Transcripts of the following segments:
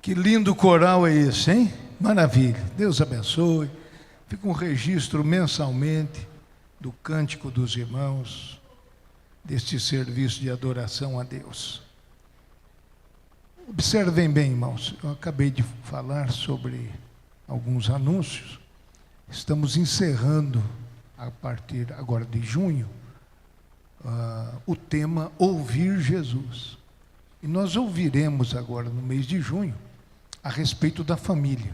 Que lindo coral é esse, hein? Maravilha. Deus abençoe. Fica um registro mensalmente do Cântico dos Irmãos, deste serviço de adoração a Deus. Observem bem, irmãos, eu acabei de falar sobre alguns anúncios. Estamos encerrando, a partir agora de junho, o tema Ouvir Jesus. E nós ouviremos agora, no mês de junho, a respeito da família.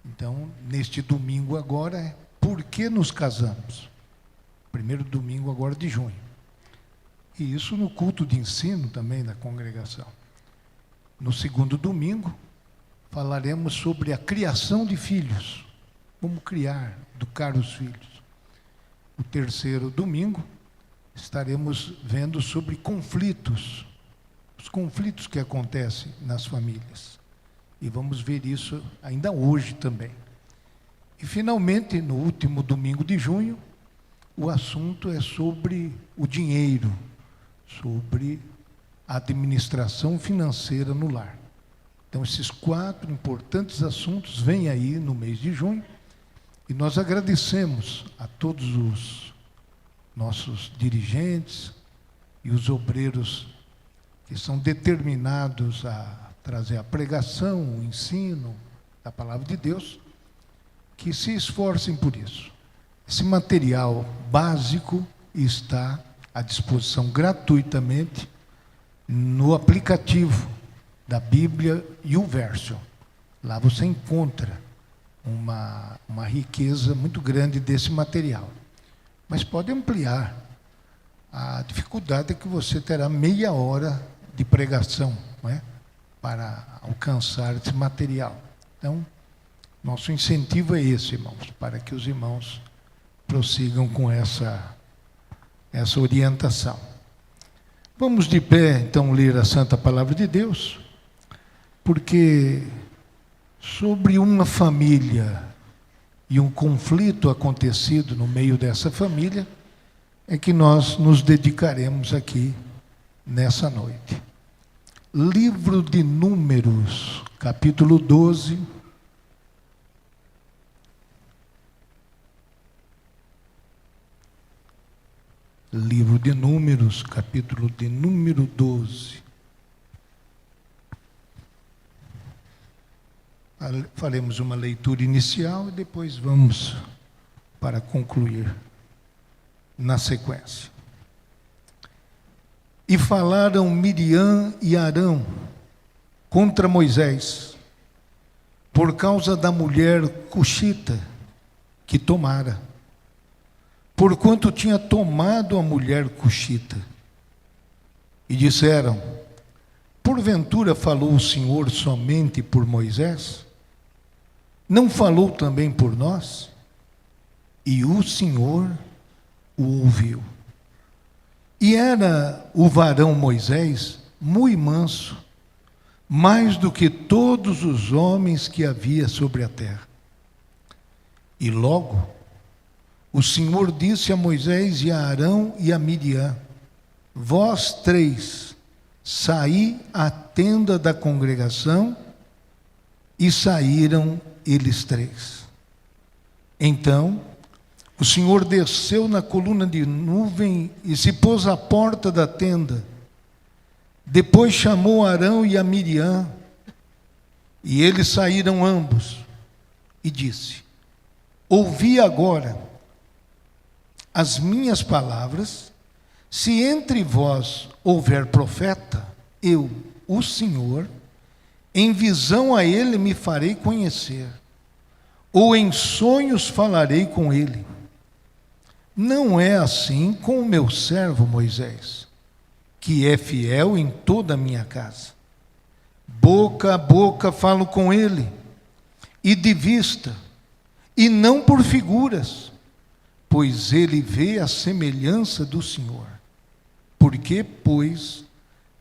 Então, neste domingo agora, é Por que nos casamos? Primeiro domingo agora de junho. E isso no culto de ensino também da congregação. No segundo domingo, falaremos sobre a criação de filhos. Como criar, educar os filhos. No terceiro domingo, estaremos vendo sobre conflitos. Os conflitos que acontecem nas famílias. E vamos ver isso ainda hoje também. E finalmente, no último domingo de junho, o assunto é sobre o dinheiro, sobre a administração financeira no lar. Então, esses 4 importantes assuntos vêm aí no mês de junho, e nós agradecemos a todos os nossos dirigentes e os obreiros que são determinados a trazer a pregação, o ensino da palavra de Deus, que se esforcem por isso. Esse material básico está à disposição gratuitamente no aplicativo da Bíblia YouVersion. Lá você encontra uma riqueza muito grande desse material. Mas pode ampliar. A dificuldade é que você terá meia hora de pregação, não é? Para alcançar esse material. Então, nosso incentivo é esse, irmãos, para que os irmãos prossigam com essa orientação. Vamos de pé, então, ler a Santa Palavra de Deus, porque sobre uma família e um conflito acontecido no meio dessa família é que nós nos dedicaremos aqui nessa noite. Livro de Números, capítulo 12. Livro de Números, capítulo de número 12. Faremos uma leitura inicial e depois vamos para concluir na sequência. E falaram Miriam e Arão contra Moisés, por causa da mulher cuxita que tomara, porquanto tinha tomado a mulher cuxita. E disseram: porventura falou o Senhor somente por Moisés? Não falou também por nós? E o Senhor o ouviu. E era o varão Moisés muito manso, mais do que todos os homens que havia sobre a terra. E logo o Senhor disse a Moisés e a Arão e a Miriam: vós 3 saí à tenda da congregação. E saíram eles 3. Então o Senhor desceu na coluna de nuvem e se pôs à porta da tenda. Depois chamou Arão e a Miriam, e eles saíram ambos, e disse: ouvi agora as minhas palavras. Se entre vós houver profeta, eu, o Senhor, em visão a ele me farei conhecer, ou em sonhos falarei com ele. Não é assim com o meu servo Moisés, que é fiel em toda a minha casa. Boca a boca falo com ele, e de vista, e não por figuras, pois ele vê a semelhança do Senhor. Por que, pois,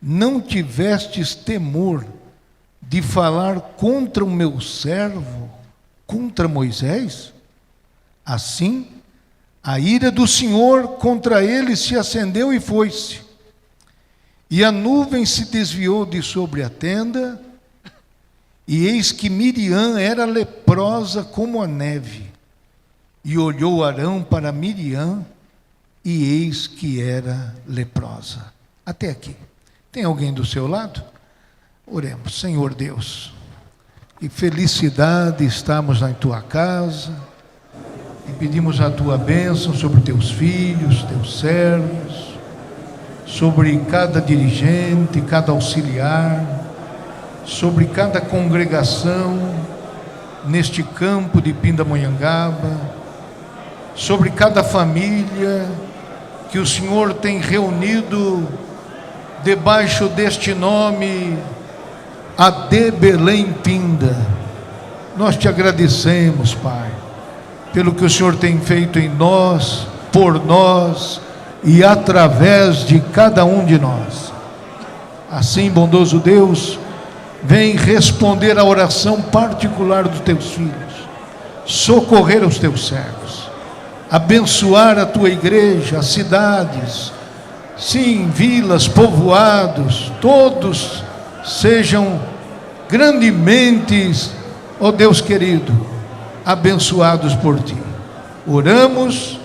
não tivestes temor de falar contra o meu servo, contra Moisés? Assim, a ira do Senhor contra ele se acendeu e foi-se. E a nuvem se desviou de sobre a tenda, e eis que Miriam era leprosa como a neve. E olhou Arão para Miriam, e eis que era leprosa. Até aqui. Tem alguém do seu lado? Oremos. Senhor Deus, que felicidade estamos na tua casa, e pedimos a tua bênção sobre teus filhos, teus servos, sobre cada dirigente, cada auxiliar, sobre cada congregação neste campo de Pindamonhangaba, sobre cada família que o Senhor tem reunido debaixo deste nome, AD Belém Pinda. Nós te agradecemos, Pai, pelo que o Senhor tem feito em nós, por nós e através de cada um de nós. Assim, bondoso Deus, vem responder à oração particular dos teus filhos, socorrer os teus servos, abençoar a tua igreja, as cidades, sim, vilas, povoados, todos sejam grandemente, ó Deus querido, abençoados por ti. Oramos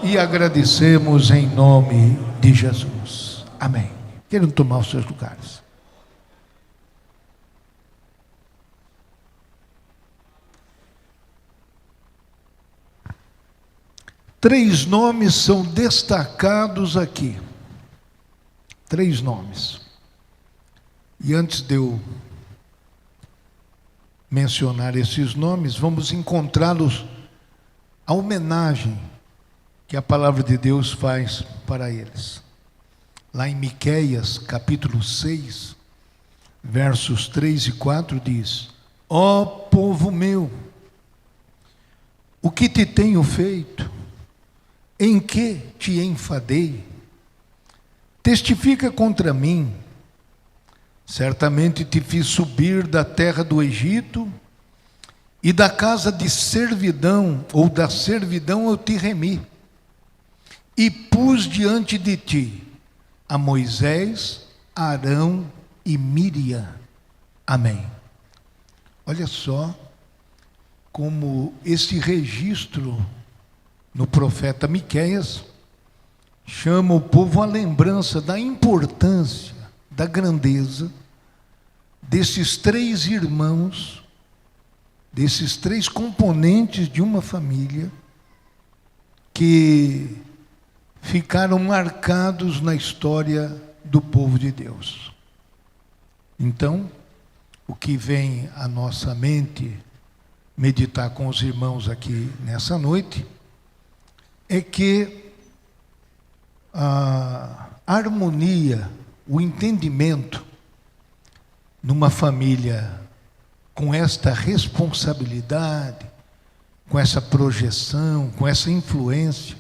e agradecemos em nome de Jesus. Amém. Queiram tomar os seus lugares. Três nomes são destacados aqui. Três nomes. E antes de eu mencionar esses nomes, vamos encontrá-los, a homenagem que a palavra de Deus faz para eles. Lá em Miqueias, capítulo 6, versos 3 e 4, diz: ó povo meu, o que te tenho feito? Em que te enfadei? Testifica contra mim. Certamente te fiz subir da terra do Egito, e da casa de servidão, ou da servidão eu te remi, e pus diante de ti a Moisés, Arão e Miriam. Amém. Olha só como esse registro no profeta Miqueias chama o povo à lembrança da importância, da grandeza desses três irmãos, desses três componentes de uma família que ficaram marcados na história do povo de Deus. Então, o que vem à nossa mente meditar com os irmãos aqui nessa noite é que a harmonia, o entendimento numa família com esta responsabilidade, com essa projeção, com essa influência,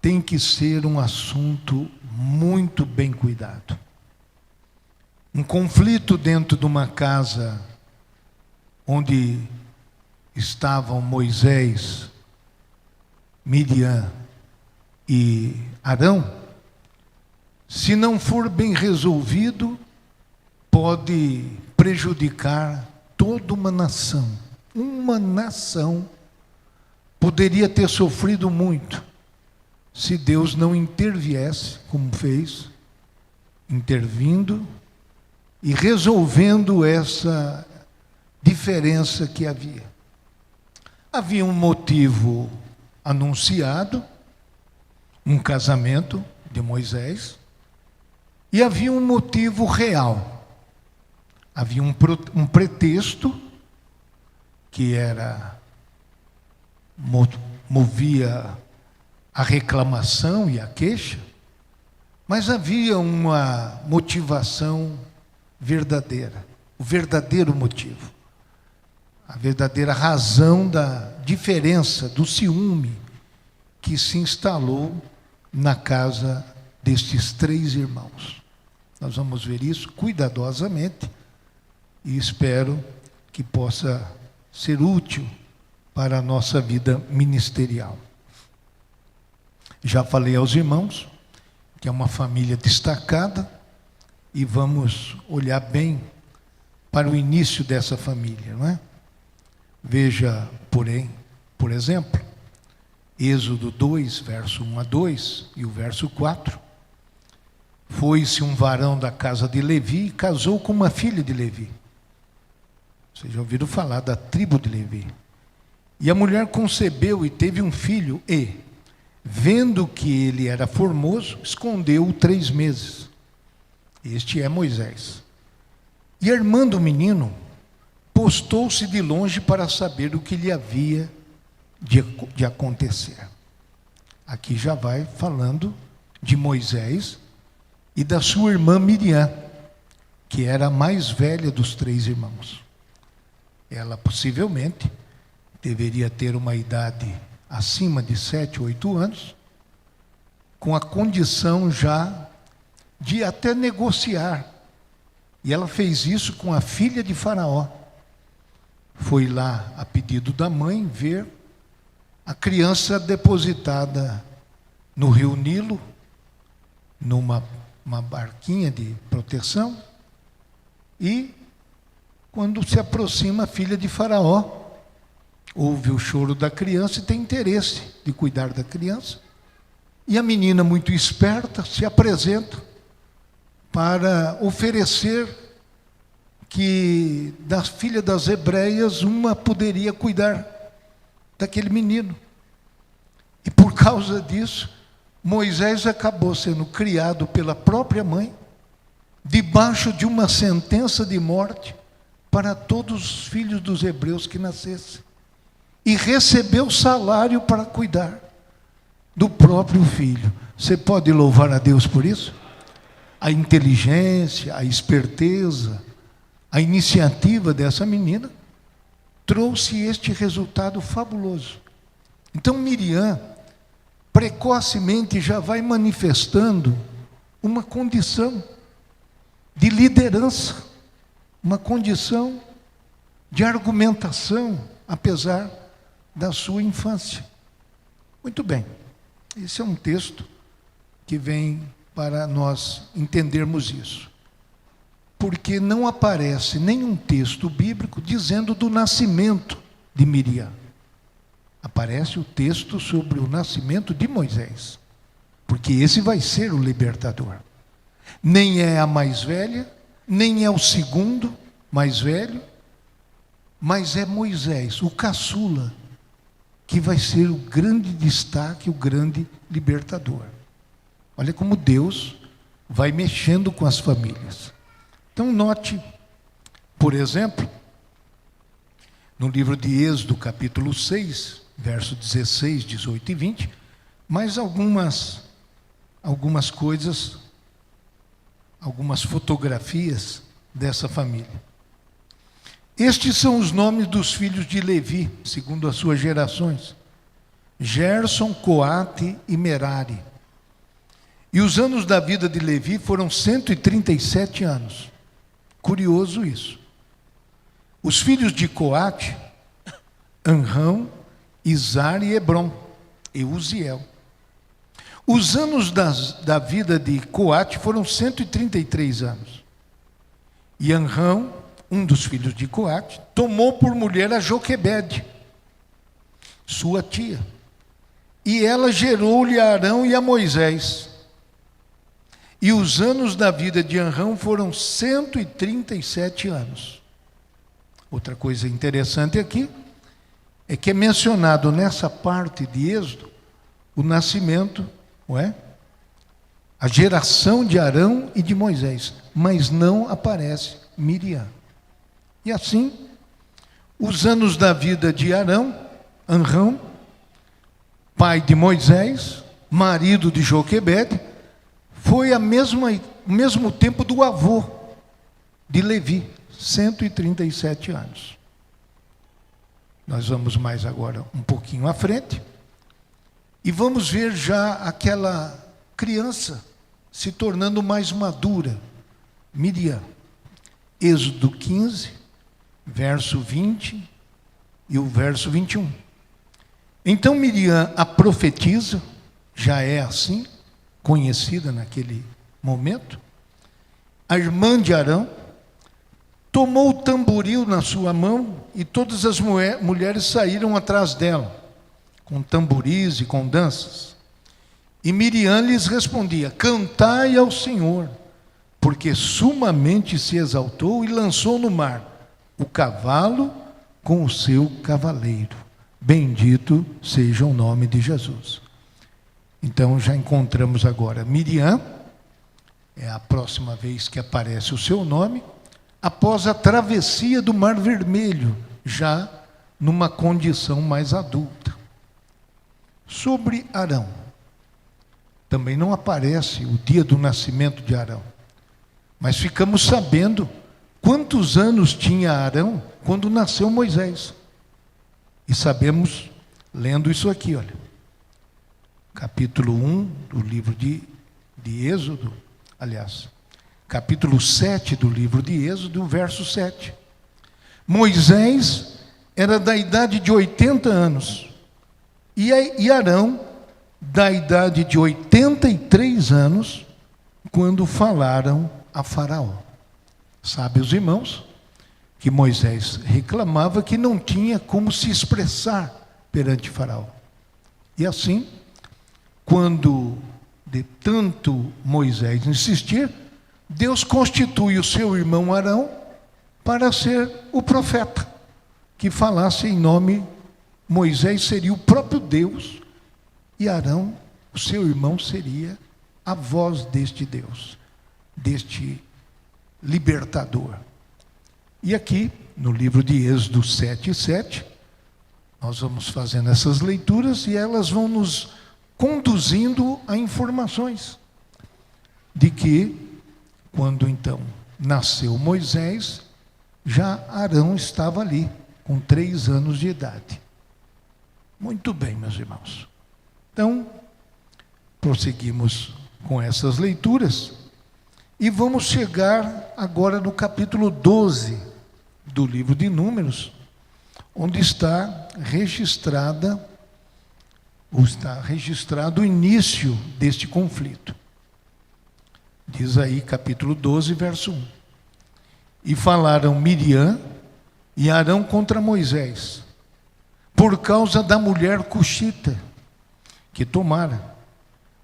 tem que ser um assunto muito bem cuidado. Um conflito dentro de uma casa onde estavam Moisés, Miriam e Arão, se não for bem resolvido, pode prejudicar toda uma nação. Uma nação poderia ter sofrido muito se Deus não interviesse, como fez, intervindo e resolvendo essa diferença que havia. Havia um motivo anunciado, um casamento de Moisés, e havia um motivo real. Havia um pretexto que movia a reclamação e a queixa, mas havia uma motivação verdadeira, o verdadeiro motivo, a verdadeira razão da diferença, do ciúme que se instalou na casa destes três irmãos. Nós vamos ver isso cuidadosamente e espero que possa ser útil para a nossa vida ministerial. Já falei aos irmãos que é uma família destacada e vamos olhar bem para o início dessa família, não é? Veja, porém, por exemplo, Êxodo 2, verso 1 a 2 e o verso 4. Foi-se um varão da casa de Levi e casou com uma filha de Levi. Vocês já ouviram falar da tribo de Levi. E a mulher concebeu e teve um filho e, vendo que ele era formoso, escondeu-o 3 meses. Este é Moisés. E armando o menino, postou-se de longe para saber o que lhe havia de acontecer. Aqui já vai falando de Moisés e da sua irmã Miriam, que era a mais velha dos 3 irmãos. Ela possivelmente deveria ter uma idade acima de 7, 8 anos, com a condição já de até negociar. E ela fez isso com a filha de Faraó. Foi lá, a pedido da mãe, ver a criança depositada no rio Nilo, numa barquinha de proteção, e quando se aproxima a filha de Faraó, ouve o choro da criança e tem interesse de cuidar da criança. E a menina, muito esperta, se apresenta para oferecer que da filha das hebreias uma poderia cuidar daquele menino. E por causa disso, Moisés acabou sendo criado pela própria mãe, debaixo de uma sentença de morte para todos os filhos dos hebreus que nascessem. E recebeu salário para cuidar do próprio filho. Você pode louvar a Deus por isso? A inteligência, a esperteza, a iniciativa dessa menina trouxe este resultado fabuloso. Então Miriam, precocemente, já vai manifestando uma condição de liderança, uma condição de argumentação, apesar da sua infância. Muito bem, esse é um texto que vem para nós entendermos isso. Porque não aparece nenhum texto bíblico dizendo do nascimento de Miriam. Aparece o texto sobre o nascimento de Moisés, porque esse vai ser o libertador. Nem é a mais velha, nem é o segundo mais velho, mas é Moisés, o caçula, que vai ser o grande destaque, o grande libertador. Olha como Deus vai mexendo com as famílias. Então note, por exemplo, no livro de Êxodo, capítulo 6, verso 16, 18 e 20, mais algumas coisas, algumas fotografias dessa família. Estes são os nomes dos filhos de Levi, segundo as suas gerações: Gerson, Coate e Merari. E os anos da vida de Levi foram 137 anos. Curioso isso. Os filhos de Coate, Amrão, Izar e Hebron, e Uziel. Os anos da vida de Coate foram 133 anos. E Amrão, um dos filhos de Coate, tomou por mulher a Joquebede, sua tia. E ela gerou-lhe a Arão e a Moisés. E os anos da vida de Amrão foram 137 anos. Outra coisa interessante aqui é que é mencionado nessa parte de Êxodo o nascimento, não é? A geração de Arão e de Moisés, mas não aparece Miriam. E assim, os anos da vida de Amrão, pai de Moisés, marido de Joquebede, foi o mesmo tempo do avô de Levi, 137 anos. Nós vamos mais agora um pouquinho à frente e vamos ver já aquela criança se tornando mais madura, Miriam. Êxodo 15, verso 20 e o verso 21. Então Miriam, a profetisa, já é assim, conhecida naquele momento, a irmã de Arão, tomou o tamboril na sua mão e todas as mulheres saíram atrás dela, com tamboris e com danças. E Miriam lhes respondia: cantai ao Senhor, porque sumamente se exaltou e lançou no mar o cavalo com o seu cavaleiro. Bendito seja o nome de Jesus. Então já encontramos agora Miriam, é a próxima vez que aparece o seu nome, após a travessia do Mar Vermelho, já numa condição mais adulta. Sobre Arão, também não aparece o dia do nascimento de Arão, mas ficamos sabendo quantos anos tinha Arão quando nasceu Moisés. E sabemos, lendo isso aqui, olha, capítulo 1 do livro de Êxodo, aliás, capítulo 7 do livro de Êxodo, verso 7. Moisés era da idade de 80 anos, E Arão, da idade de 83 anos, quando falaram a Faraó. Sabe, os irmãos, que Moisés reclamava que não tinha como se expressar perante Faraó. E assim, quando de tanto Moisés insistir, Deus constitui o seu irmão Arão para ser o profeta, que falasse em nome. Moisés seria o próprio Deus, e Arão, o seu irmão, seria a voz deste Deus, deste libertador. E aqui, no livro de Êxodo 7:7, nós vamos fazendo essas leituras e elas vão nos conduzindo a informações de que, quando então nasceu Moisés, já Arão estava ali, com 3 anos de idade. Muito bem, meus irmãos. Então, prosseguimos com essas leituras e vamos chegar agora no capítulo 12 do livro de Números, onde está registrado o início deste conflito. Diz aí, capítulo 12, verso 1. E falaram Miriam e Arão contra Moisés, por causa da mulher cuxita, que tomara,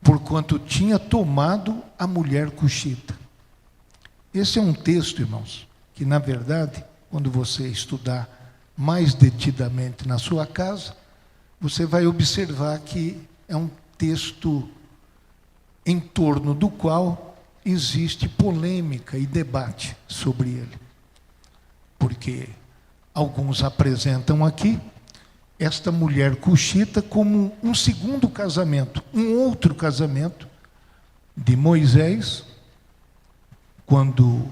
porquanto tinha tomado a mulher cuxita. Esse é um texto, irmãos, que na verdade, quando você estudar mais detidamente na sua casa, você vai observar que é um texto em torno do qual existe polêmica e debate sobre ele. Porque alguns apresentam aqui esta mulher cuxita como um segundo casamento, um outro casamento de Moisés, quando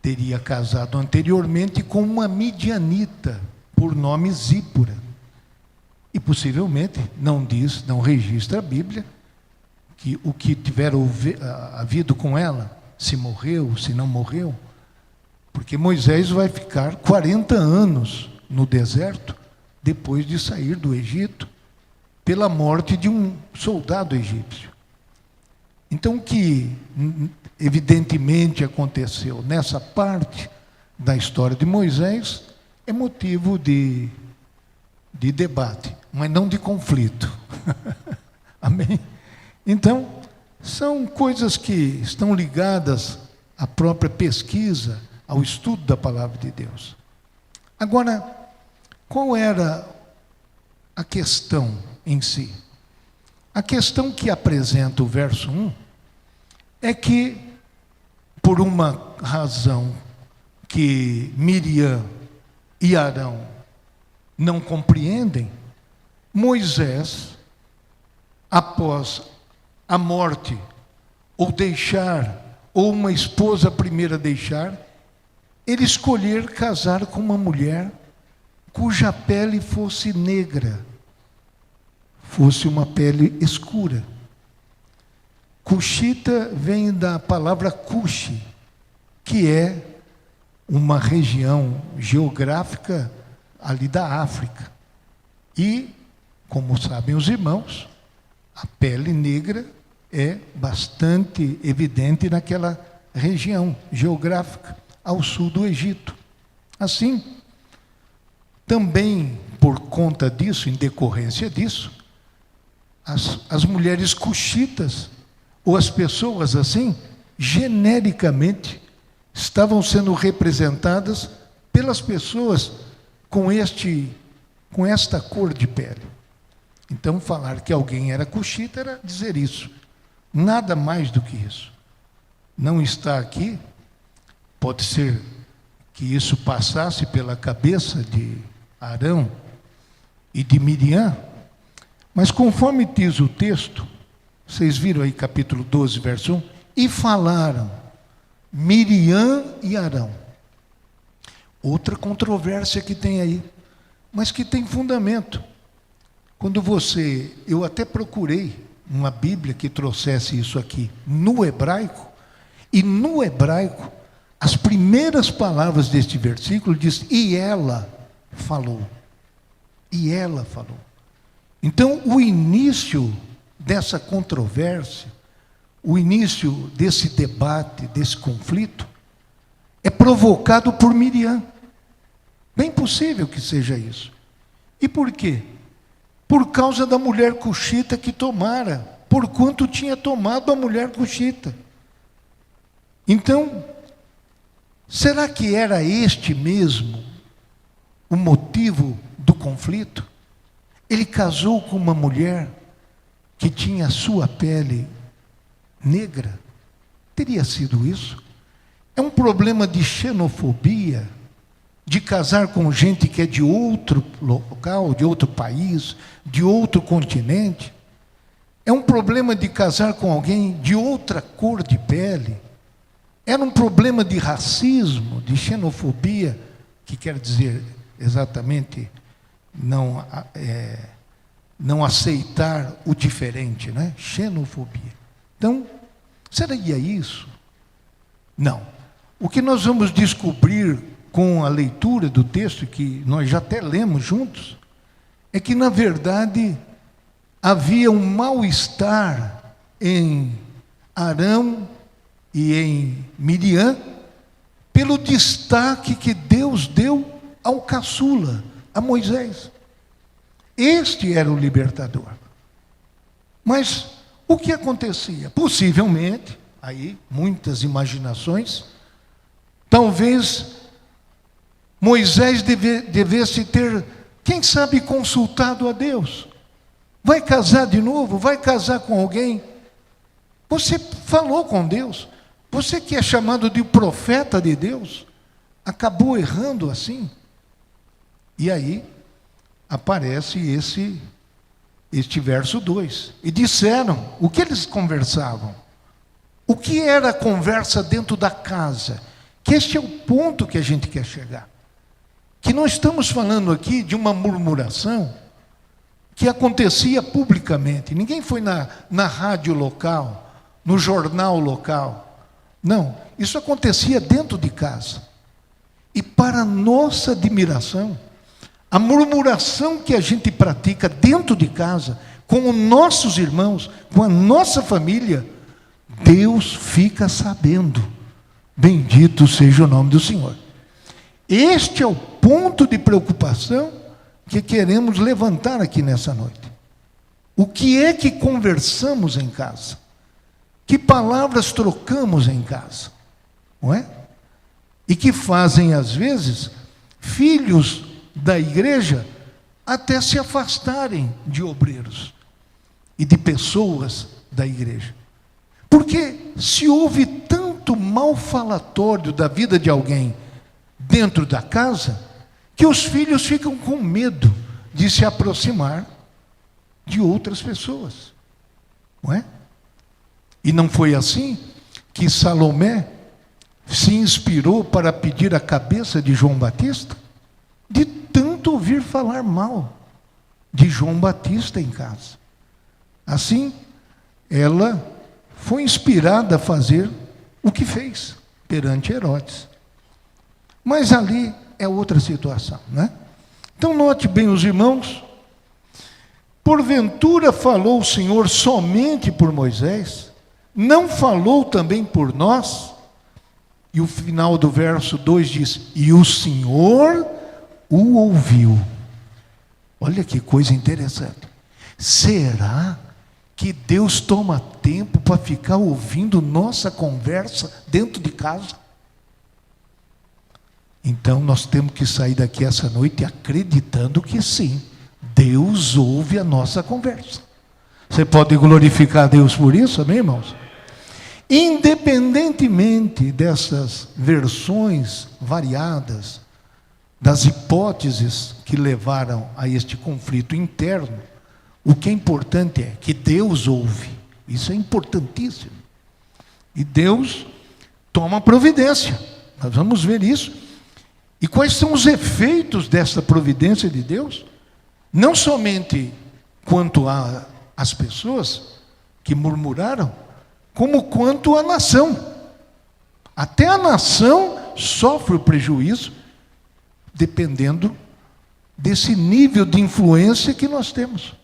teria casado anteriormente com uma midianita, por nome Zípora. E possivelmente, não diz, não registra a Bíblia, que o que tiver havido com ela, se morreu, se não morreu, porque Moisés vai ficar 40 anos no deserto, depois de sair do Egito, pela morte de um soldado egípcio. Então, o que evidentemente aconteceu nessa parte da história de Moisés é motivo de debate, mas não de conflito. Amém? Então, são coisas que estão ligadas à própria pesquisa, ao estudo da palavra de Deus. Agora, qual era a questão em si? A questão que apresenta o verso 1 é que, por uma razão que Miriam e Arão não compreendem, Moisés, após a morte, ou uma esposa primeira deixar, ele escolher casar com uma mulher cuja pele fosse negra, fosse uma pele escura. Cuxita vem da palavra Cuxi, que é uma região geográfica ali da África. E, como sabem os irmãos, a pele negra é bastante evidente naquela região geográfica, ao sul do Egito. Assim, também por conta disso, em decorrência disso, as mulheres cuxitas, ou as pessoas assim, genericamente, estavam sendo representadas pelas pessoas com esta cor de pele. Então, falar que alguém era cuxita era dizer isso. Nada mais do que isso. Não está aqui, pode ser que isso passasse pela cabeça de Arão e de Miriam, mas conforme diz o texto, vocês viram aí capítulo 12, verso 1, e falaram Miriam e Arão. Outra controvérsia que tem aí, mas que tem fundamento. Quando eu até procurei uma Bíblia que trouxesse isso aqui no hebraico, e no hebraico, as primeiras palavras deste versículo diz, e ela falou. E ela falou. Então, o início dessa controvérsia, o início desse debate, desse conflito, é provocado por Miriam. Bem possível que seja isso. E por quê? Por causa da mulher cuxita que tomara, porquanto tinha tomado a mulher cuxita. Então, será que era este mesmo o motivo do conflito? Ele casou com uma mulher que tinha a sua pele negra? Teria sido isso? É um problema de xenofobia, de casar com gente que é de outro local, de outro país, de outro continente? É um problema de casar com alguém de outra cor de pele? Era um problema de racismo, de xenofobia, que quer dizer exatamente não aceitar o diferente, né? Xenofobia. Então, seria isso? Não. O que nós vamos descobrir com a leitura do texto, que nós já até lemos juntos, é que, na verdade, havia um mal-estar em Arão e em Miriam, pelo destaque que Deus deu ao caçula, a Moisés. Este era o libertador. Mas o que acontecia? Possivelmente, aí muitas imaginações, talvez Moisés devesse ter, quem sabe, consultado a Deus. Vai casar de novo? Vai casar com alguém? Você falou com Deus. Você que é chamado de profeta de Deus, acabou errando assim. E aí aparece este verso 2. E disseram, o que eles conversavam? O que era a conversa dentro da casa? Que este é o ponto que a gente quer chegar. Que nós estamos falando aqui de uma murmuração que acontecia publicamente. Ninguém foi na rádio local, no jornal local. Não, isso acontecia dentro de casa. E para nossa admiração, a murmuração que a gente pratica dentro de casa, com os nossos irmãos, com a nossa família, Deus fica sabendo. Bendito seja o nome do Senhor. Este é o ponto de preocupação que queremos levantar aqui nessa noite. O que é que conversamos em casa? Que palavras trocamos em casa? Não é? E que fazem, às vezes, filhos da igreja até se afastarem de obreiros e de pessoas da igreja. Porque se houve tanto mal falatório da vida de alguém dentro da casa, que os filhos ficam com medo de se aproximar de outras pessoas. Não é? E não foi assim que Salomé se inspirou para pedir a cabeça de João Batista? De tanto ouvir falar mal de João Batista em casa. Assim, ela foi inspirada a fazer o que fez perante Herodes. Mas ali é outra situação, né? Então note bem, os irmãos, porventura falou o Senhor somente por Moisés? Não falou também por nós? E o final do verso 2 diz, e o Senhor o ouviu. Olha que coisa interessante. Será que Deus toma tempo para ficar ouvindo nossa conversa dentro de casa? Então nós temos que sair daqui essa noite acreditando que sim, Deus ouve a nossa conversa. Você pode glorificar a Deus por isso, amém, irmãos? Independentemente dessas versões variadas, das hipóteses que levaram a este conflito interno, o que é importante é que Deus ouve. Isso é importantíssimo. E Deus toma providência. Nós vamos ver isso. E quais são os efeitos dessa providência de Deus? Não somente quanto às pessoas que murmuraram, como quanto à nação. Até a nação sofre o prejuízo, dependendo desse nível de influência que nós temos.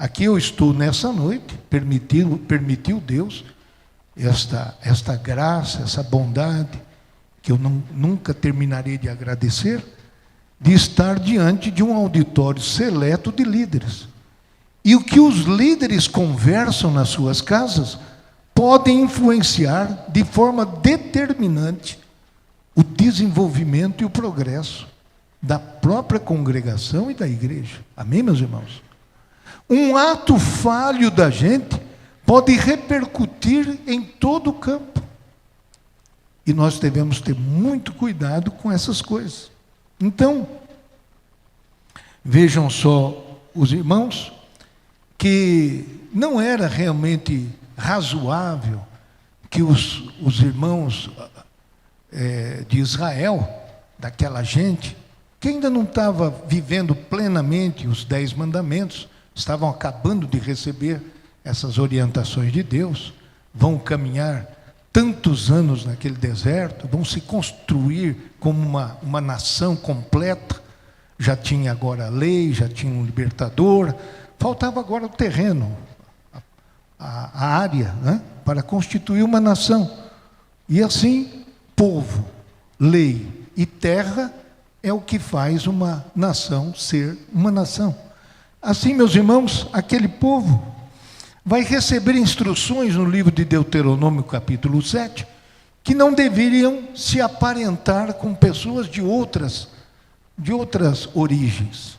Aqui eu estou nessa noite, permitiu Deus esta graça, essa bondade, que eu nunca terminarei de agradecer, de estar diante de um auditório seleto de líderes. E o que os líderes conversam nas suas casas podem influenciar de forma determinante o desenvolvimento e o progresso da própria congregação e da igreja. Amém, meus irmãos? Um ato falho da gente pode repercutir em todo o campo. E nós devemos ter muito cuidado com essas coisas. Então, vejam só os irmãos, que não era realmente razoável que os irmãos de Israel, daquela gente, que ainda não estava vivendo plenamente os 10 mandamentos, estavam acabando de receber essas orientações de Deus, vão caminhar tantos anos naquele deserto, vão se construir como uma nação completa, já tinha agora a lei, já tinha um libertador, faltava agora o terreno, a área, né, para constituir uma nação. E assim, povo, lei e terra é o que faz uma nação ser uma nação. Assim, meus irmãos, aquele povo vai receber instruções no livro de Deuteronômio, capítulo 7, que não deveriam se aparentar com pessoas de outras origens.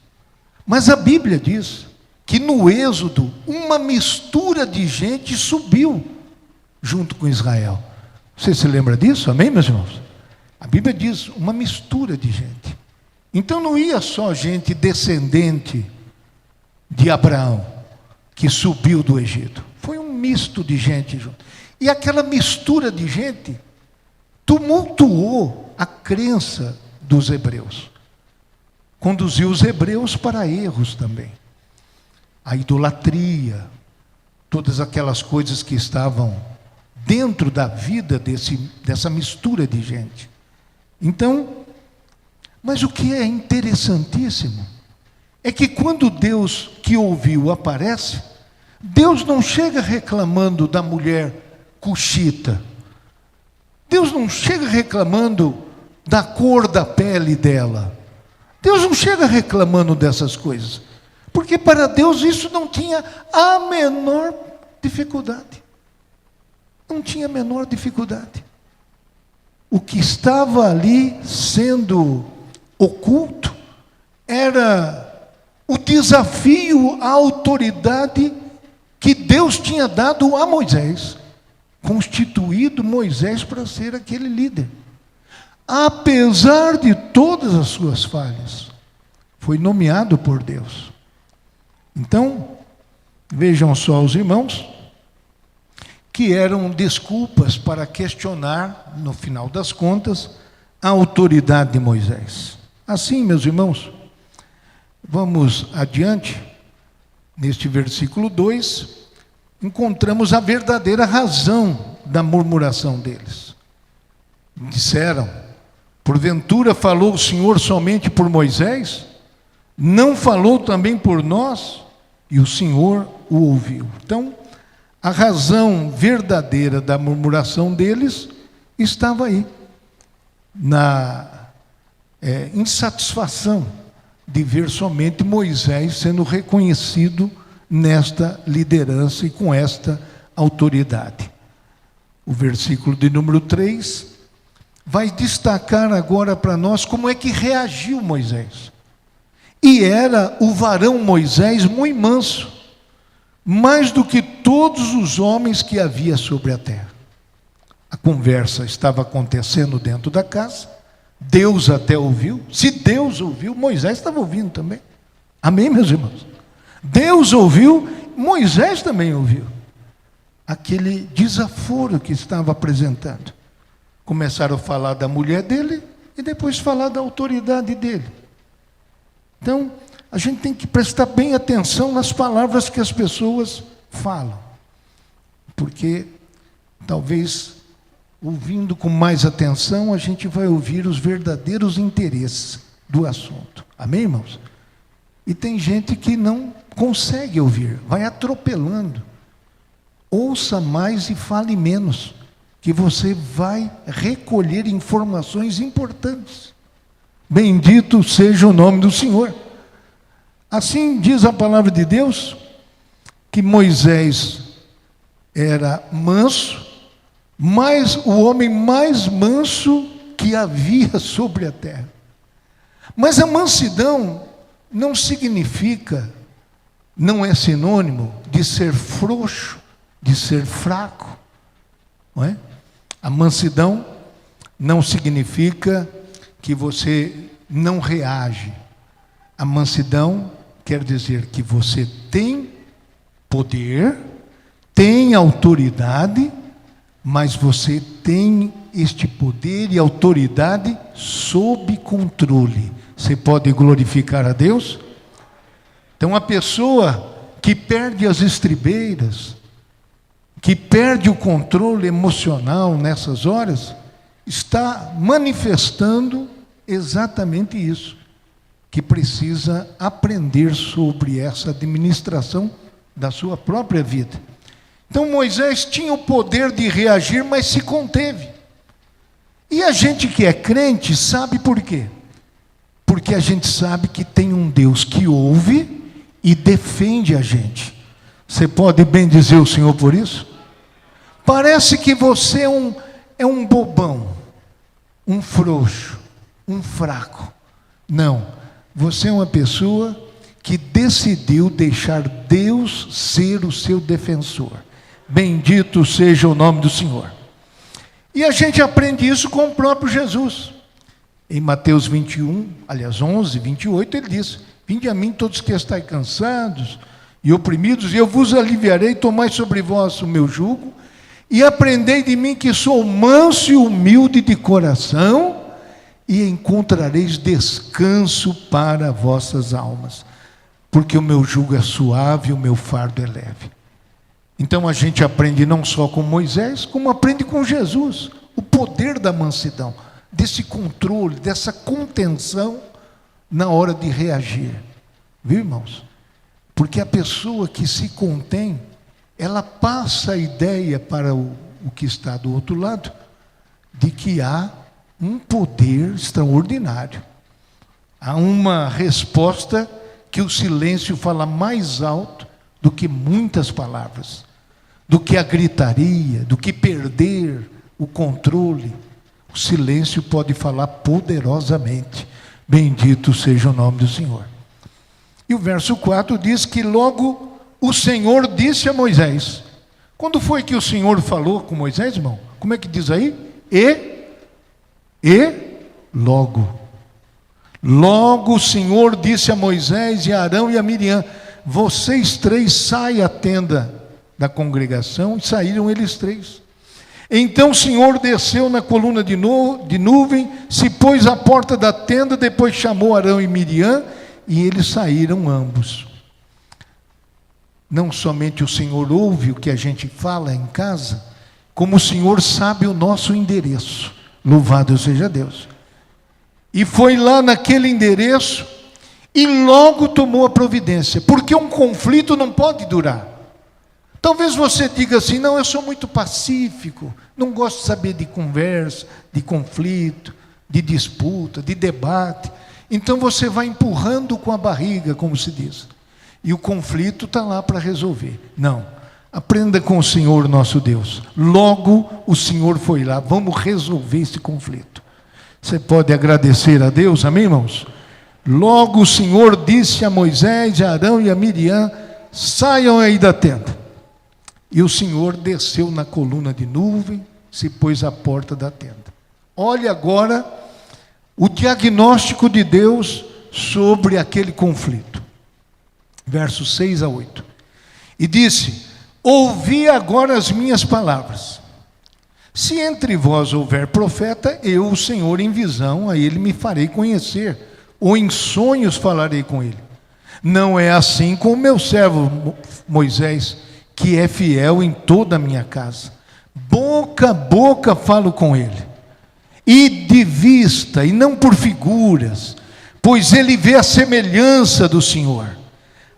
Mas a Bíblia diz que no Êxodo, uma mistura de gente subiu junto com Israel. Você se lembra disso? Amém, meus irmãos? A Bíblia diz uma mistura de gente. Então não ia só gente descendente de Abraão, que subiu do Egito. Foi um misto de gente junto. E aquela mistura de gente tumultuou a crença dos hebreus. Conduziu os hebreus para erros também. A idolatria, todas aquelas coisas que estavam dentro da vida dessa mistura de gente. Então, mas o que é interessantíssimo é que quando Deus que ouviu aparece, Deus não chega reclamando da mulher cuxita. Deus não chega reclamando da cor da pele dela. Deus não chega reclamando dessas coisas. Porque para Deus isso não tinha a menor dificuldade. Não tinha a menor dificuldade. O que estava ali sendo oculto era o desafio à autoridade que Deus tinha dado a Moisés, constituído Moisés para ser aquele líder. Apesar de todas as suas falhas, foi nomeado por Deus. Então, vejam só os irmãos, que eram desculpas para questionar, no final das contas, a autoridade de Moisés. Assim, meus irmãos, vamos adiante, neste versículo 2, encontramos a verdadeira razão da murmuração deles. Disseram: porventura falou o Senhor somente por Moisés? Não falou também por nós? E o Senhor o ouviu. Então, a razão verdadeira da murmuração deles estava aí, na insatisfação de ver somente Moisés sendo reconhecido nesta liderança e com esta autoridade. O versículo de número 3 vai destacar agora para nós como é que reagiu Moisés. E era o varão Moisés muito manso, mais do que todos os homens que havia sobre a terra. A conversa estava acontecendo dentro da casa, Deus até ouviu. Se Deus ouviu, Moisés estava ouvindo também. Amém, meus irmãos? Deus ouviu, Moisés também ouviu. Aquele desaforo que estava apresentando. Começaram a falar da mulher dele e depois falar da autoridade dele. Então, a gente tem que prestar bem atenção nas palavras que as pessoas falam. Porque, talvez, ouvindo com mais atenção, a gente vai ouvir os verdadeiros interesses do assunto. Amém, irmãos? E tem gente que não consegue ouvir, vai atropelando. Ouça mais e fale menos, que você vai recolher informações importantes. Bendito seja o nome do Senhor. Assim diz a palavra de Deus, que Moisés era manso, mas o homem mais manso que havia sobre a terra. Mas a mansidão não significa, não é sinônimo de ser frouxo, de ser fraco, não é? A mansidão não significa que você não reage. A mansidão quer dizer que você tem poder, tem autoridade, mas você tem este poder e autoridade sob controle. Você pode glorificar a Deus? Então, a pessoa que perde as estribeiras, que perde o controle emocional nessas horas, está manifestando exatamente isso, que precisa aprender sobre essa administração da sua própria vida. Então Moisés tinha o poder de reagir, mas se conteve. E a gente que é crente sabe por quê? Porque a gente sabe que tem um Deus que ouve e defende a gente. Você pode bem dizer o Senhor por isso? Parece que você é um bobão, um frouxo, um fraco. Não, você é uma pessoa que decidiu deixar Deus ser o seu defensor. Bendito seja o nome do Senhor. E a gente aprende isso com o próprio Jesus. Em Mateus 11, 28, ele diz: vinde a mim todos que estáis cansados e oprimidos, e eu vos aliviarei. Tomai sobre vós o meu jugo, e aprendei de mim, que sou manso e humilde de coração, e encontrareis descanso para vossas almas, porque o meu jugo é suave e o meu fardo é leve. Então a gente aprende não só com Moisés, como aprende com Jesus, o poder da mansidão, desse controle, dessa contenção na hora de reagir. Viu, irmãos? Porque a pessoa que se contém, ela passa a ideia para o que está do outro lado, de que há um poder extraordinário. Há uma resposta que o silêncio fala mais alto do que muitas palavras, do que a gritaria, do que perder o controle. O silêncio pode falar poderosamente. Bendito seja o nome do Senhor. E o verso 4 diz que logo o Senhor disse a Moisés. Quando foi que o Senhor falou com Moisés, irmão? Como é que diz aí? Logo. Logo o Senhor disse a Moisés e a Arão e a Miriam: vocês três saem à tenda da congregação. E saíram eles três. Então o Senhor desceu na coluna de nuvem, se pôs à porta da tenda, depois chamou Arão e Miriam, e eles saíram ambos. Não somente o Senhor ouve o que a gente fala em casa, como o Senhor sabe o nosso endereço. Louvado seja Deus. E foi lá naquele endereço e logo tomou a providência, porque um conflito não pode durar. Talvez você diga assim: não, eu sou muito pacífico, não gosto de saber de conversa, de conflito, de disputa, de debate. Então você vai empurrando com a barriga, como se diz. E o conflito está lá para resolver. Não, aprenda com o Senhor nosso Deus. Logo o Senhor foi lá, vamos resolver esse conflito. Você pode agradecer a Deus, amém, irmãos? Logo o Senhor disse a Moisés, a Arão e a Miriam: saiam aí da tenda. E o Senhor desceu na coluna de nuvem, se pôs à porta da tenda. Olha agora o diagnóstico de Deus sobre aquele conflito. Versos 6 a 8. E disse: ouvi agora as minhas palavras. Se entre vós houver profeta, eu, o Senhor, em visão, a ele me farei conhecer, ou em sonhos falarei com ele. Não é assim com o meu servo Moisés, que é fiel em toda a minha casa. Boca a boca falo com ele, e de vista, e não por figuras, pois ele vê a semelhança do Senhor.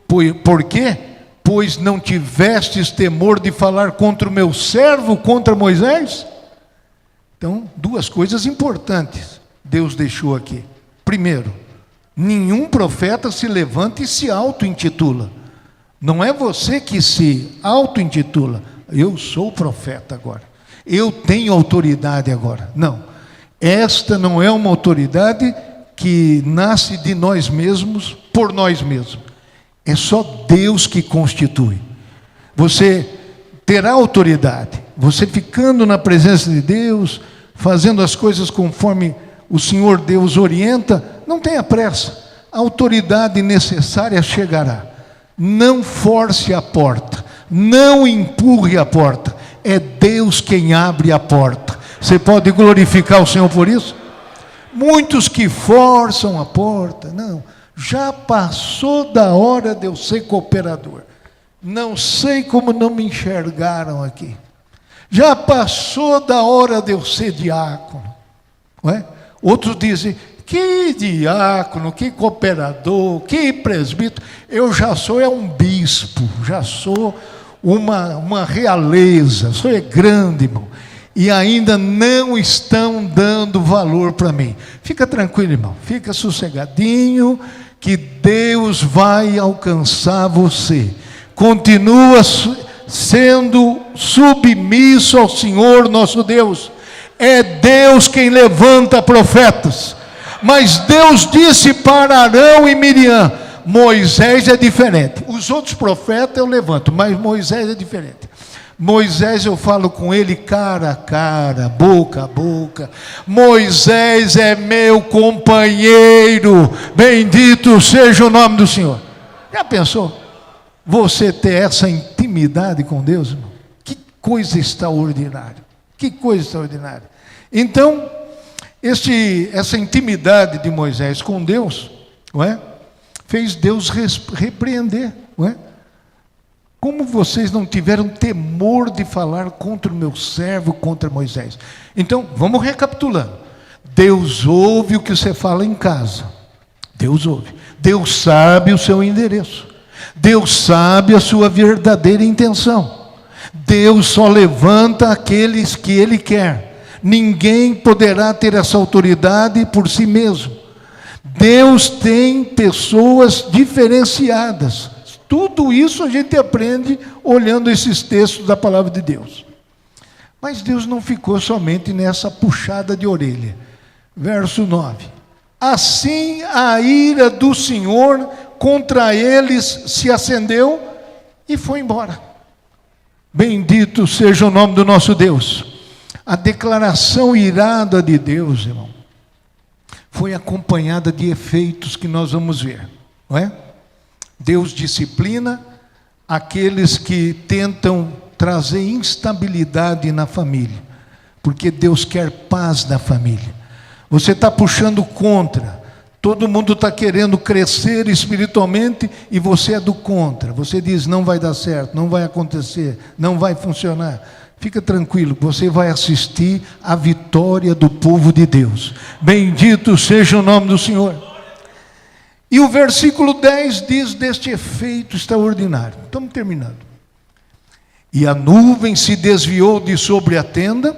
Por quê? Pois não tivestes temor de falar contra o meu servo, contra Moisés? Então, duas coisas importantes Deus deixou aqui. Primeiro, nenhum profeta se levanta e se auto-intitula. Não é você que se auto-intitula. Eu sou profeta agora. Eu tenho autoridade agora. Não. Esta não é uma autoridade que nasce de nós mesmos, por nós mesmos. É só Deus que constitui. Você terá autoridade. Você ficando na presença de Deus, fazendo as coisas conforme o Senhor Deus orienta, não tenha pressa. A autoridade necessária chegará. Não force a porta. Não empurre a porta. É Deus quem abre a porta. Você pode glorificar o Senhor por isso? Muitos que forçam a porta, não. Já passou da hora de eu ser cooperador. Não sei como não me enxergaram aqui. Já passou da hora de eu ser diácono. Não é? Outros dizem, que diácono, que cooperador, que presbítero. Eu já sou um bispo, já sou uma realeza, sou grande, irmão. E ainda não estão dando valor para mim. Fica tranquilo, irmão, fica sossegadinho, que Deus vai alcançar você. Continua sendo submisso ao Senhor nosso Deus. É Deus quem levanta profetas. Mas Deus disse para Arão e Miriam, Moisés é diferente. Os outros profetas eu levanto, mas Moisés é diferente. Moisés eu falo com ele cara a cara, boca a boca. Moisés é meu companheiro. Bendito seja o nome do Senhor. Já pensou? Você ter essa intimidade com Deus, irmão? Que coisa extraordinária. Que coisa extraordinária. Então, essa intimidade de Moisés com Deus, não é? Fez Deus repreender, não é? Como vocês não tiveram temor de falar contra o meu servo, contra Moisés? Então, vamos recapitulando. Deus ouve o que você fala em casa. Deus ouve. Deus sabe o seu endereço. Deus sabe a sua verdadeira intenção. Deus só levanta aqueles que Ele quer. Ninguém poderá ter essa autoridade por si mesmo. Deus tem pessoas diferenciadas. Tudo isso a gente aprende olhando esses textos da palavra de Deus. Mas Deus não ficou somente nessa puxada de orelha. Verso 9. Assim a ira do Senhor contra eles se acendeu e foi embora. Bendito seja o nome do nosso Deus. A declaração irada de Deus, irmão, foi acompanhada de efeitos que nós vamos ver, não é? Deus disciplina aqueles que tentam trazer instabilidade na família, porque Deus quer paz na família. Você está puxando contra, todo mundo está querendo crescer espiritualmente e você é do contra. Você diz, não vai dar certo, não vai acontecer, não vai funcionar. Fica tranquilo, você vai assistir à vitória do povo de Deus. Bendito seja o nome do Senhor. E o versículo 10 diz deste efeito extraordinário. Estamos terminando. E a nuvem se desviou de sobre a tenda,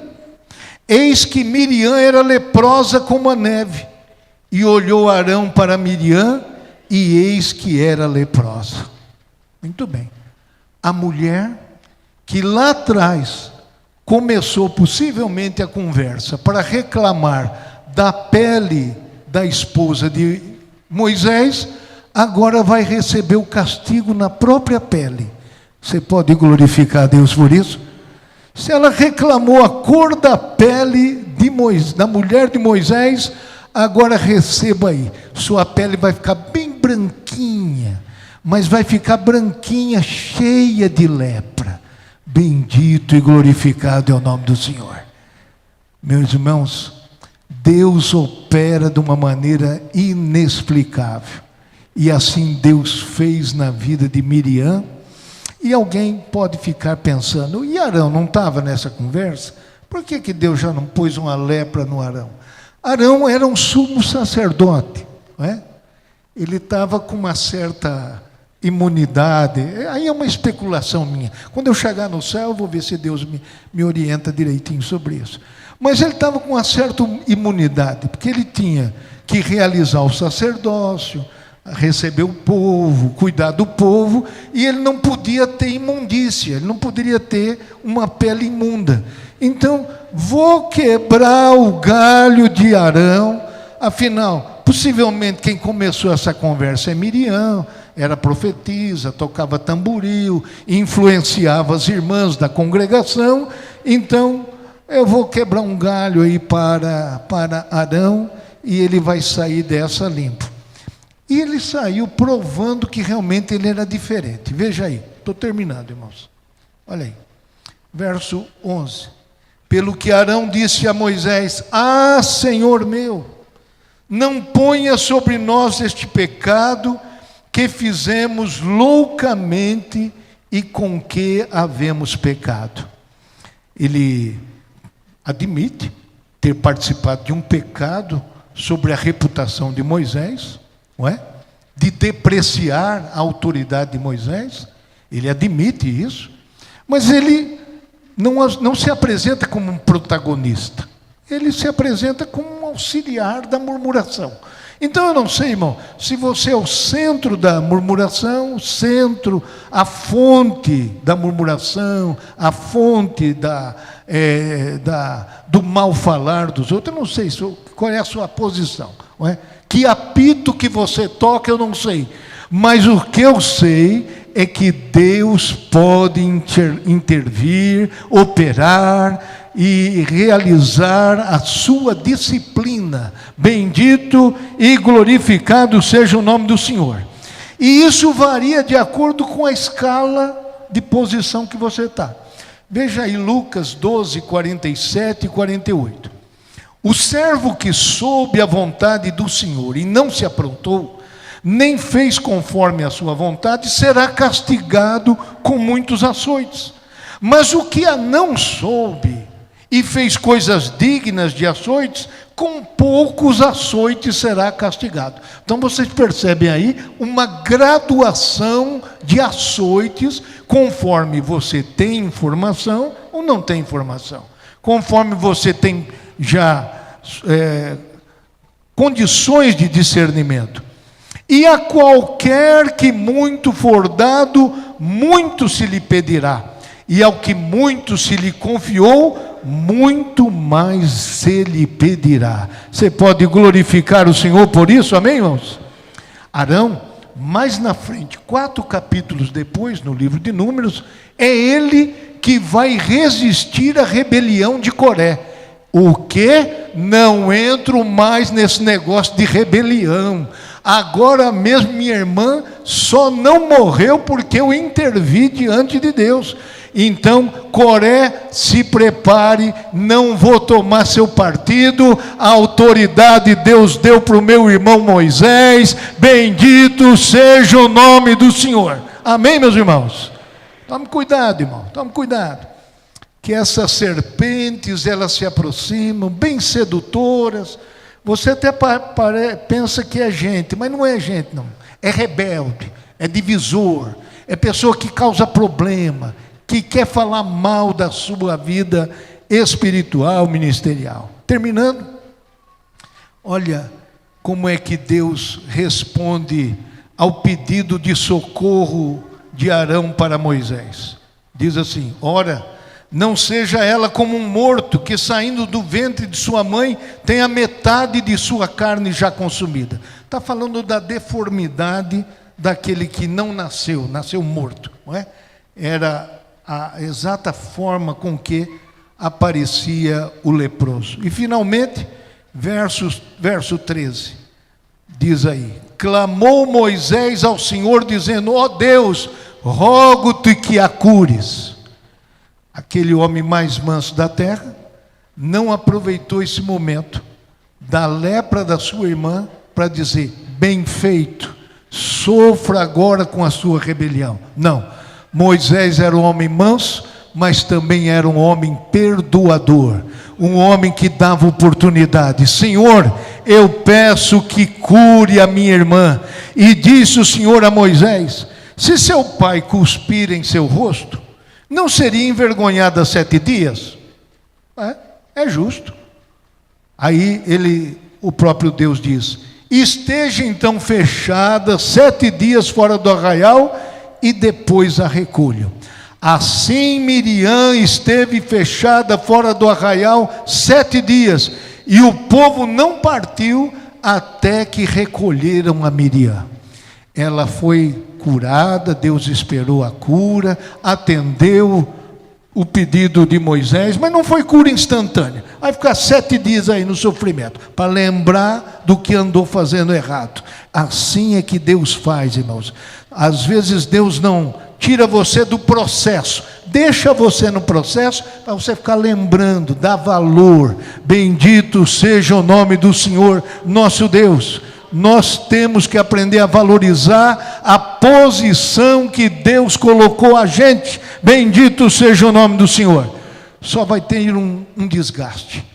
eis que Miriam era leprosa como a neve. E olhou Arão para Miriam, e eis que era leprosa. Muito bem. A mulher que lá atrás começou possivelmente a conversa para reclamar da pele da esposa de Moisés, agora vai receber o castigo na própria pele. Você pode glorificar a Deus por isso? Se ela reclamou a cor da pele da mulher de Moisés, agora receba aí. Sua pele vai ficar bem branquinha, mas vai ficar branquinha, cheia de lepra. Bendito e glorificado é o nome do Senhor. Meus irmãos, Deus opera de uma maneira inexplicável. E assim Deus fez na vida de Miriam. E alguém pode ficar pensando, e Arão não estava nessa conversa? Por que Deus já não pôs uma lepra no Arão? Arão era um sumo sacerdote, não é? ele estava com uma certa imunidade. Aí é uma especulação minha. Quando eu chegar no céu, eu vou ver se Deus me orienta direitinho sobre isso. Mas ele estava com uma certa imunidade, porque ele tinha que realizar o sacerdócio, receber o povo, cuidar do povo, e ele não podia ter imundícia, ele não poderia ter uma pele imunda. Então, vou quebrar o galho de Arão. Afinal, possivelmente quem começou essa conversa é Miriam, era profetisa, tocava tamboril, influenciava as irmãs da congregação. Então, eu vou quebrar um galho aí para Arão, e ele vai sair dessa limpo. E ele saiu provando que realmente ele era diferente. Veja aí, estou terminando, irmãos. Olha aí, verso 11. Pelo que Arão disse a Moisés: Ah, Senhor meu, não ponha sobre nós este pecado que fizemos loucamente e com que havemos pecado. Ele admite ter participado de um pecado sobre a reputação de Moisés, não é? De depreciar a autoridade de Moisés. Ele admite isso, mas ele não se apresenta como um protagonista. Ele se apresenta como um auxiliar da murmuração. Então eu não sei, irmão, se você é o centro da murmuração, o centro, a fonte da murmuração, a fonte do mal falar dos outros. Eu não sei qual é a sua posição, não é? Que apito que você toca, eu não sei. Mas o que eu sei é que Deus pode intervir, operar e realizar a sua disciplina. Bendito e glorificado seja o nome do Senhor. E isso varia de acordo com a escala de posição que você está. Veja aí Lucas 12, 47 e 48. O servo que soube a vontade do Senhor e não se aprontou, nem fez conforme a sua vontade, será castigado com muitos açoites. Mas o que a não soube e fez coisas dignas de açoites, com poucos açoites será castigado. Então vocês percebem aí uma graduação de açoites, conforme você tem informação ou não tem informação. Conforme você tem já condições de discernimento. E a qualquer que muito for dado, muito se lhe pedirá. E ao que muito se lhe confiou, muito mais se lhe pedirá. Você pode glorificar o Senhor por isso, amém, irmãos? Arão, mais na frente, 4 capítulos depois, no livro de Números, é ele que vai resistir à rebelião de Coré. O que? Não entro mais nesse negócio de rebelião. Agora mesmo minha irmã só não morreu porque eu intervi diante de Deus. Então, Coré, se prepare, não vou tomar seu partido, a autoridade Deus deu para o meu irmão Moisés, bendito seja o nome do Senhor. Amém, meus irmãos? Tome cuidado, irmão, tome cuidado. Que essas serpentes, elas se aproximam, bem sedutoras. Você até pensa que é gente, mas não é gente, não. É rebelde, é divisor, é pessoa que causa problema, que quer falar mal da sua vida espiritual, ministerial. Terminando, olha como é que Deus responde ao pedido de socorro de Arão para Moisés. Diz assim: ora, não seja ela como um morto que saindo do ventre de sua mãe tem a metade de sua carne já consumida. Está falando da deformidade daquele que não nasceu morto, não é? Era a exata forma com que aparecia o leproso. E finalmente, verso 13, diz aí: clamou Moisés ao Senhor dizendo: ó Deus, rogo-te que a cures. Aquele homem mais manso da terra não aproveitou esse momento da lepra da sua irmã para dizer: bem feito, sofra agora com a sua rebelião. Não. Moisés era um homem manso, mas também era um homem perdoador, um homem que dava oportunidade. Senhor, eu peço que cure a minha irmã. E disse o Senhor a Moisés: se seu pai cuspir em seu rosto, não seria envergonhada 7 dias? É justo. Aí o próprio Deus diz: esteja então fechada 7 dias fora do arraial, e depois a recolho. Assim Miriam esteve fechada fora do arraial 7 dias, e o povo não partiu até que recolheram a Miriam. Ela foi curada, Deus esperou a cura, atendeu o pedido de Moisés, mas não foi cura instantânea. Vai ficar 7 dias aí no sofrimento, para lembrar do que andou fazendo errado. Assim é que Deus faz, irmãos. Às vezes Deus não tira você do processo, deixa você no processo, para você ficar lembrando, dá valor. Bendito seja o nome do Senhor, nosso Deus. Nós temos que aprender a valorizar a posição que Deus colocou a gente. Bendito seja o nome do Senhor. Só vai ter um desgaste.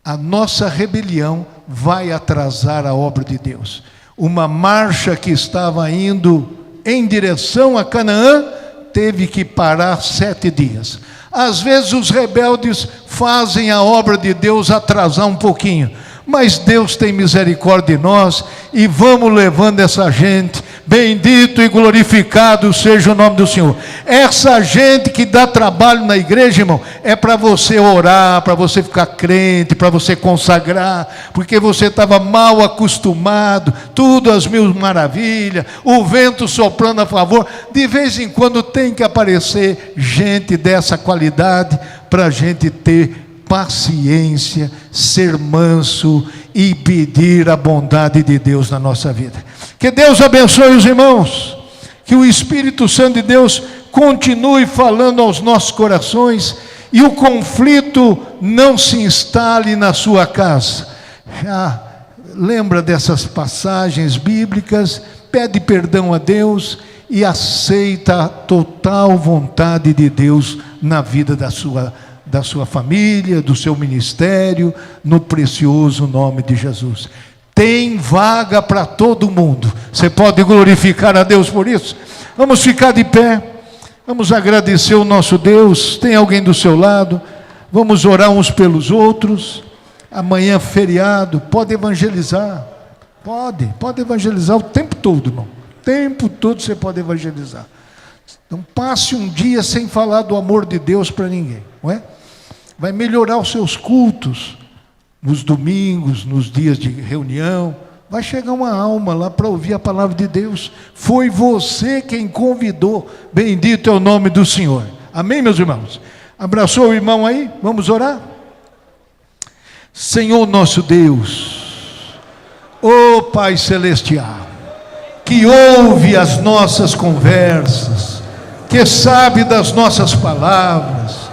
A nossa rebelião vai atrasar a obra de Deus. Uma marcha que estava indo em direção a Canaã teve que parar 7 dias. Às vezes os rebeldes fazem a obra de Deus atrasar um pouquinho, mas Deus tem misericórdia de nós, e vamos levando essa gente. Bendito e glorificado seja o nome do Senhor. Essa gente que dá trabalho na igreja, irmão, é para você orar, para você ficar crente, para você consagrar, porque você estava mal acostumado, tudo às mil maravilhas, o vento soprando a favor. De vez em quando tem que aparecer gente dessa qualidade, para a gente ter paciência, ser manso e pedir a bondade de Deus na nossa vida. Que Deus abençoe os irmãos, que o Espírito Santo de Deus continue falando aos nossos corações, e o conflito não se instale na sua casa. Lembra dessas passagens bíblicas, pede perdão a Deus e aceita a total vontade de Deus na vida da sua família, do seu ministério, no precioso nome de Jesus. Tem vaga para todo mundo. Você pode glorificar a Deus por isso? Vamos ficar de pé, vamos agradecer o nosso Deus. Tem alguém do seu lado? Vamos orar uns pelos outros. Amanhã feriado, pode evangelizar. Pode evangelizar o tempo todo, irmão. O tempo todo você pode evangelizar. Não passe um dia sem falar do amor de Deus para ninguém, não é? Vai melhorar os seus cultos, nos domingos, nos dias de reunião. Vai chegar uma alma lá para ouvir a palavra de Deus. Foi você quem convidou. Bendito é o nome do Senhor. Amém, meus irmãos? Abraçou o irmão aí? Vamos orar? Senhor nosso Deus, ó Pai Celestial, que ouve as nossas conversas, que sabe das nossas palavras,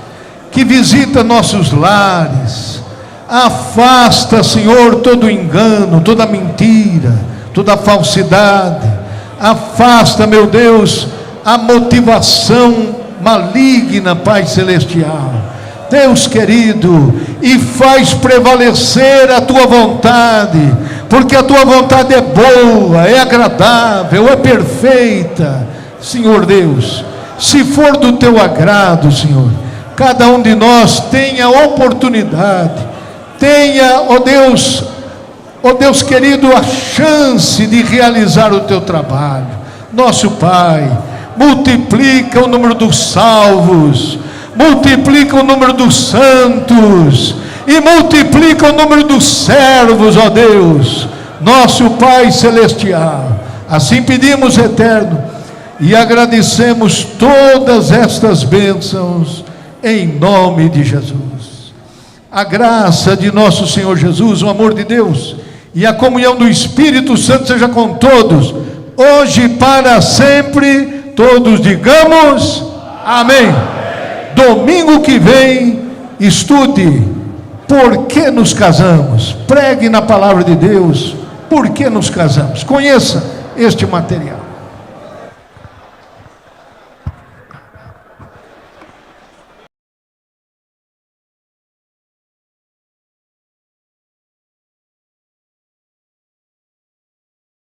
que visita nossos lares, afasta, Senhor, todo engano, toda mentira, toda falsidade. Afasta, meu Deus, a motivação maligna, Pai Celestial. Deus querido, e faz prevalecer a Tua vontade, porque a Tua vontade é boa, é agradável, é perfeita. Senhor Deus, se for do Teu agrado, Senhor, cada um de nós tenha oportunidade, tenha, ó Deus querido, a chance de realizar o Teu trabalho. Nosso Pai, multiplica o número dos salvos, multiplica o número dos santos, e multiplica o número dos servos, ó Deus, nosso Pai Celestial. Assim pedimos, Eterno, e agradecemos todas estas bênçãos, em nome de Jesus. A graça de nosso Senhor Jesus, o amor de Deus e a comunhão do Espírito Santo seja com todos, hoje e para sempre. Todos digamos amém. Domingo que vem, estude por que nos casamos. Pregue na palavra de Deus por que nos casamos. Conheça este material.